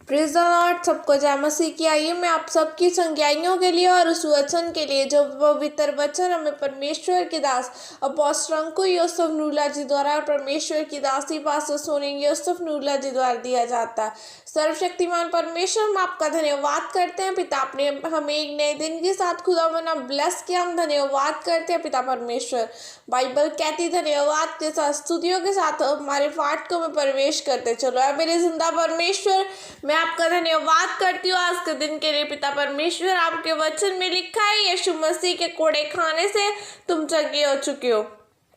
Praise the Lord. सबको जय मसीह की। आइए मैं आप सबकी संज्ञाइयों के लिए और उस वचन के लिए जो पवित्र वचन हमें परमेश्वर के दास अपोस्टल अंकु यूसुफ नूला जी द्वारा और परमेश्वर की दासी पास्टर सोनी यूसुफ नूला जी द्वारा दिया जाता है। सर्वशक्तिमान परमेश्वर, हम आपका धन्यवाद करते हैं पिता, आपने हमें एक नए दिन के साथ खुदा मना ब्लेस किया। हम धन्यवाद करते हैं पिता परमेश्वर। बाइबल कहती धन्यवाद के साथ स्तुतियों के साथ हमारे फाटकों में प्रवेश करते चलो। है मेरे जिंदा परमेश्वर, मैं आपका धन्यवाद करती हूँ आज के दिन के लिए पिता परमेश्वर। आपके वचन में लिखा है यीशु मसीह के कोड़े खाने से तुम चंगे हो चुके हो।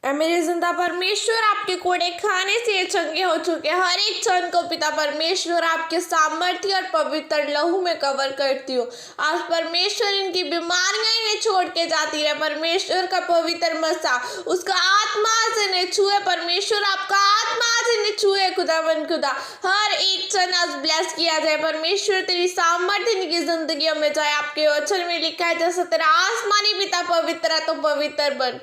मेरे जिंदा परमेश्वर, आपके कोड़े खाने से ये चंगे हो चुके हैं। हर एक क्षण को पिता परमेश्वर आपके सामर्थ्य और पवित्र लहू में कवर करती हूँ। आज परमेश्वर इनकी बीमारियां इन्हें छोड़ के जाती है। परमेश्वर का पवित्र मसा उसका आत्मा आज इन्हें छुए। परमेश्वर आपका आत्मा आज इन्हें छुए। खुदावन खुदा हर एक क्षण आज ब्लेस किया जाए। परमेश्वर तेरी सामर्थ्य इनकी जिंदगी में जाए। आपके वचन में लिखा है जैसा तेरा आसमानी पिता पवित्र है तो पवित्र बन।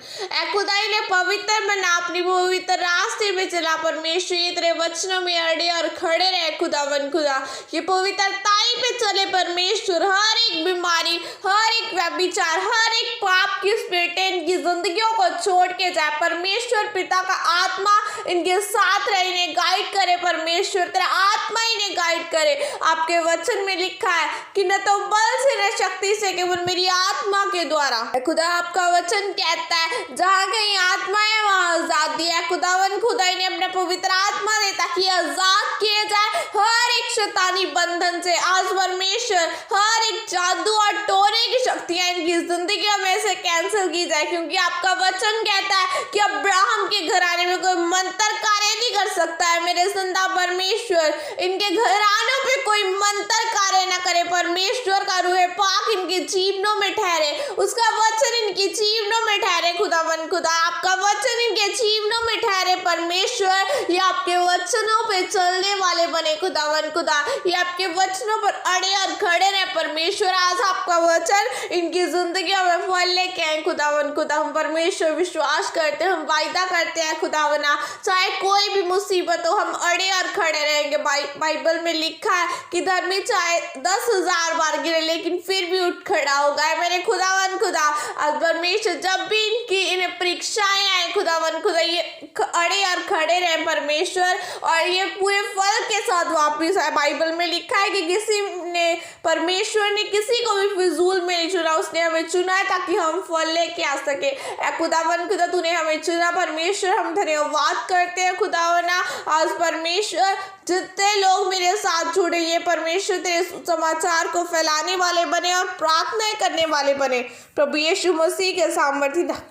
खुदा इन्हें पवित्र बना, अपनी पवित्र रास्ते में चला। परमेश्वर ये तेरे वचनों में अड़े और खड़े रहे। खुदावन खुदा ये पवित्रताई पे चले। परमेश्वर हर एक बीमारी, हर एक व्यभिचार, हर एक पाप की स्पिरिट इनकी जिंदगियों को छोड़ के जाए। परमेश्वर पिता का आत्मा इनके साथ रहे, इन्हें गाइड करे। परमेश्वर तेरा आत्मा इन्हें गाइड करे। आपके वचन में लिखा है कि न तो बल से न शक्ति से, केवल मेरी आत्मा के द्वारा। खुदा आपका वचन कहता है जहाँ कहीं आत्मा है वहाँ आजादी है। खुदावन खुदा इन्हें अपना पवित्र आत्मा दे ताकि आजाद किए जाए हर एक शैतानी बंधन से। आज परमेश्वर हर एक जादू और टोने की शक्तियां इनकी जिंदगी में से कैंसिल की जाए, क्योंकि आपका वचन कहता है कि अब्राहम के घराने में कोई मंत्र कार्य नहीं कर सकता है। मेरे जिंदा परमेश्वर इनके घरानों पे कोई मंत्र कार्य न करे। परमेश्वर का रूह पाक इनके जीवनों में ठहरे, उसका वचन इनके जीवनों में ठहरे। खुदावन खुदा आपका वचन इनके जीवनों में ठहरे। परमेश्वर ये आपके वचनों पे चलने वाले बने। खुदावन खुदा ये आपके वचनों पर अड़े और खड़े रहे। परमेश्वर आज आपका वचन इनकी जिंदगी में फल लेके आए। खुदावन खुदा हम परमेश्वर विश्वास करते हैं, हम वायदा करते हैं खुदावना चाहे कोई भी मुसीबत हो हम अड़े और खड़े रहेंगे। बाइबल में लिखा है कि धर्मी चाहे 10,000 बार गिरे लेकिन फिर भी उठ खड़ा होगा। मेरे खुदावन खुदा आज परमेश्वर जब भी इन्हें परीक्षाएं आए खुदावन खुदा ये अड़े और खड़े रहे परमेश्वर, और ये पूरे फल के साथ वापिस आए। बाइबल में लिखा है कि किसी ने परमेश्वर ने किसी को भी फिजूल में नहीं चुना, उसने हमें चुना है ताकि हम फल लेके आ सके। खुदावन खुदा तूने हमें चुना। परमेश्वर हम धन्यवाद करते हैं खुदावना। आज परमेश्वर जितने लोग मेरे साथ जुड़े ये परमेश्वर तेरे समाचार को फैलाने वाले बने और प्रार्थनाएं करने वाले बने। प्रभु यीशु मसीह के सामर्थ्य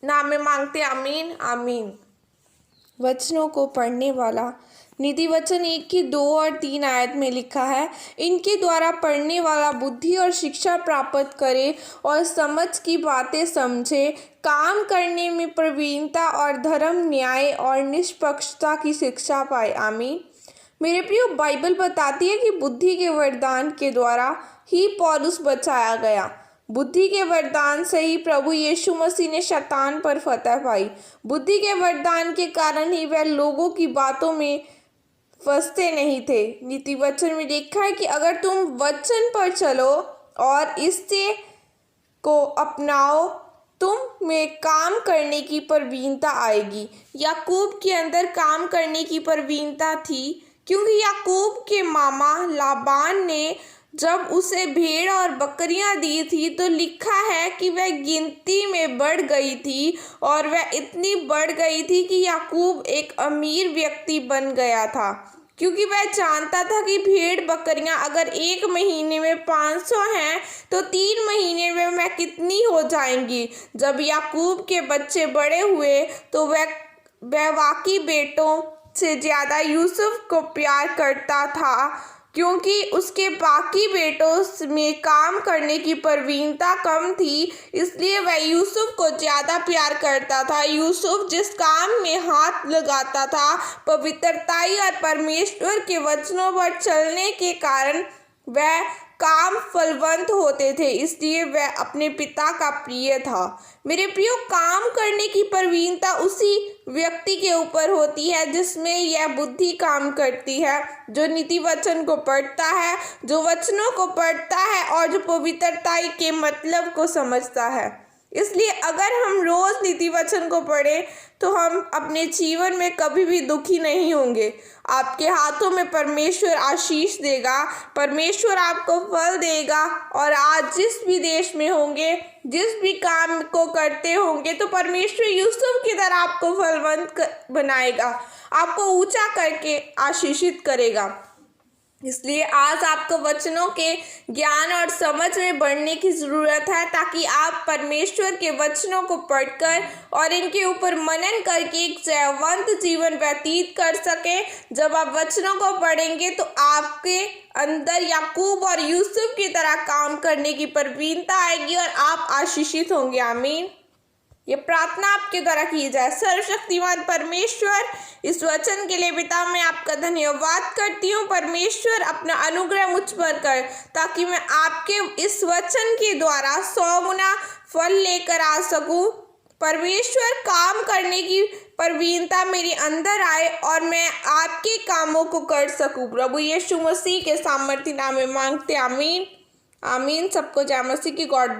नाम में मांगते आमीन आमीन। वचनों को पढ़ने वाला नीति वचन 1 की 2 और 3 आयत में लिखा है, इनके द्वारा पढ़ने वाला बुद्धि और शिक्षा प्राप्त करे और समझ की बातें समझे, काम करने में प्रवीणता और धर्म न्याय और निष्पक्षता की शिक्षा पाए। आमीन। मेरे प्रियो, बाइबल बताती है कि बुद्धि के वरदान के द्वारा ही पौलुस बचाया गया। बुद्धि के वरदान से ही प्रभु यीशु मसीह ने शैतान पर फतह पाई। बुद्धि के वरदान के कारण ही वह लोगों की बातों में फंसते नहीं थे। नीति वचन में लिखा है कि अगर तुम वचन पर चलो और इससे को अपनाओ तुम में काम करने की प्रवीणता आएगी। याकूब के अंदर काम करने की प्रवीणता थी, क्योंकि याकूब के मामा लाबान ने जब उसे भेड़ और बकरियां दी थी तो लिखा है कि वह गिनती में बढ़ गई थी, और वह इतनी बढ़ गई थी कि याकूब एक अमीर व्यक्ति बन गया था, क्योंकि वह जानता था कि भेड़ बकरियां अगर 1 महीने में 500 हैं तो 3 महीने में वह कितनी हो जाएंगी। जब याकूब के बच्चे बड़े हुए तो वह वाकई बेटों से ज़्यादा यूसुफ को प्यार करता था, क्योंकि उसके बाकी बेटों में काम करने की प्रवीणता कम थी, इसलिए वह यूसुफ को ज़्यादा प्यार करता था। यूसुफ जिस काम में हाथ लगाता था, पवित्रताई और परमेश्वर के वचनों पर चलने के कारण वह काम फलवंत होते थे, इसलिए वह अपने पिता का प्रिय था। मेरे प्रियो, काम करने की प्रवीणता उसी व्यक्ति के ऊपर होती है जिसमें यह बुद्धि काम करती है, जो नीति वचन को पढ़ता है, जो वचनों को पढ़ता है और जो पवित्रता के मतलब को समझता है। इसलिए अगर हम रोज नीति वचन को पढ़ें तो हम अपने जीवन में कभी भी दुखी नहीं होंगे। आपके हाथों में परमेश्वर आशीष देगा, परमेश्वर आपको फल देगा, और आज जिस भी देश में होंगे, जिस भी काम को करते होंगे, तो परमेश्वर यूसुफ की तरह आपको फलवंत बनाएगा, आपको ऊंचा करके आशीषित करेगा। इसलिए आज आपको वचनों के ज्ञान और समझ में बढ़ने की ज़रूरत है, ताकि आप परमेश्वर के वचनों को पढ़कर और इनके ऊपर मनन करके एक जयवंत जीवन व्यतीत कर सकें। जब आप वचनों को पढ़ेंगे तो आपके अंदर याकूब और यूसुफ की तरह काम करने की प्रवीणता आएगी और आप आशीषित होंगे। आमीन। ये प्रार्थना आपके द्वारा की जाए। सर्वशक्तिमान परमेश्वर, इस वचन के लिए पिता मैं आपका धन्यवाद करती हूँ। परमेश्वर, अपना अनुग्रह मुझ पर कर, ताकि मैं आपके इस वचन के द्वारा 100 गुना फल लेकर आ सकूँ। परमेश्वर, काम करने की प्रवीणता मेरे अंदर आए और मैं आपके कामों को कर सकूँ। प्रभु यीशु मसीह के सामर्थी नाम में मांगते, आमीन आमीन। सबको जय मसीह की। God bless.